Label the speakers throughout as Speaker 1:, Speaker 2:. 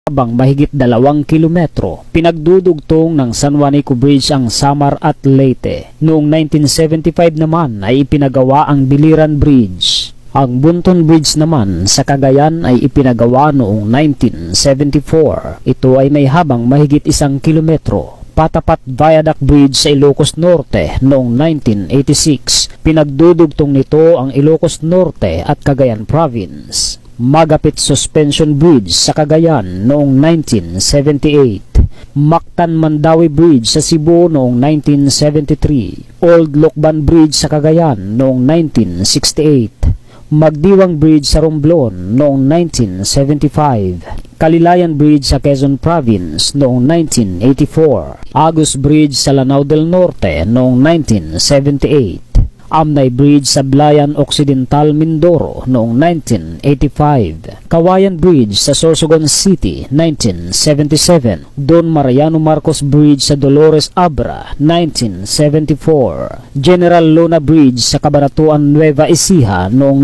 Speaker 1: habang mahigit 2 kilometro. Pinagdudugtong ng San Juanico Bridge ang Samar at Leyte. Noong 1975 naman ay ipinagawa ang Biliran Bridge. Ang Bunton Bridge naman sa Cagayan ay ipinagawa noong 1974. Ito ay may habang mahigit 1 kilometro. Patapat Viaduct Bridge sa Ilocos Norte noong 1986. Pinagdudugtong nito ang Ilocos Norte at Cagayan Province. Magapit Suspension Bridge sa Cagayan noong 1978. Mactan-Mandawi Bridge sa Cebu noong 1973. Old Lokban Bridge sa Cagayan noong 1968. Magdiwang Bridge sa Romblon noong 1975. Kalilayan Bridge sa Quezon Province noong 1984. Agus Bridge sa Lanao del Norte noong 1978. Amnay Bridge sa Blayan Occidental, Mindoro noong 1985. Kawayan Bridge sa Sorsogon City 1977. Don Mariano Marcos Bridge sa Dolores Abra 1974. General Luna Bridge sa Cabanatuan, Nueva Ecija noong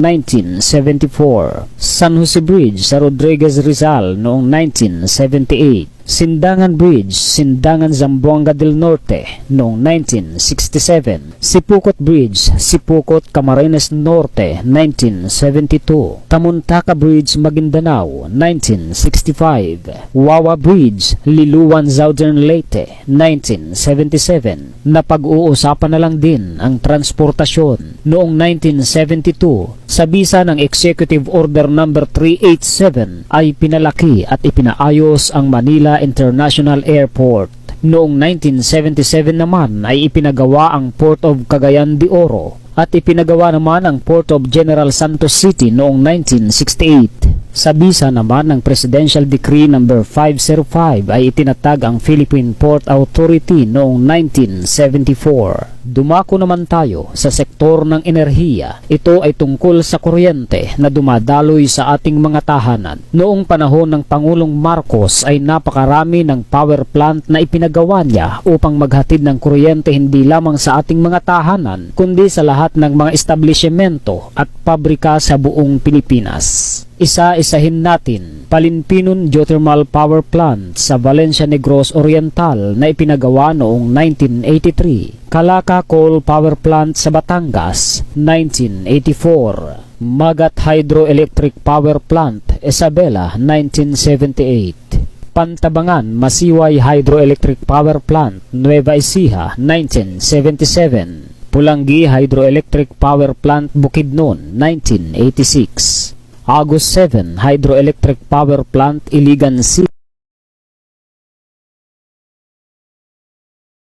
Speaker 1: 1974. San Jose Bridge sa Rodriguez Rizal noong 1978. Sindangan Bridge, Sindangan Zamboanga del Norte noong 1967. Sipukot Bridge, Sipukot Camarines Norte 1972. Tamuntaka Bridge, Maguindanao 1965. Wawa Bridge, Liluan Southern Leyte 1977. Napag-uusapan na lang din ang transportasyon noong 1972. Sa bisa ng Executive Order No. 387 ay pinalaki at ipinaayos ang Manila International Airport. Noong 1977 naman ay ipinagawa ang Port of Cagayan de Oro at ipinagawa naman ang Port of General Santos City noong 1968. Sa bisa naman ng Presidential Decree No. 505 ay itinatag ang Philippine Port Authority noong 1974. Dumako naman tayo sa sektor ng enerhiya. Ito ay tungkol sa kuryente na dumadaloy sa ating mga tahanan. Noong panahon ng Pangulong Marcos ay napakarami ng power plant na ipinagawa niya upang maghatid ng kuryente hindi lamang sa ating mga tahanan kundi sa lahat ng mga establishmento at pabrika sa buong Pilipinas. Isa-isahin natin. Palinpinon Geothermal Power Plant sa Valencia Negros Oriental na ipinagawa noong 1983. Calaca Coal Power Plant sa Batangas 1984. Magat Hydroelectric Power Plant Isabela 1978. Pantabangan Masiway Hydroelectric Power Plant Nueva Ecija 1977. Pulangi Hydroelectric Power Plant Bukidnon 1986. Agus 7 Hydroelectric Power Plant Iligan City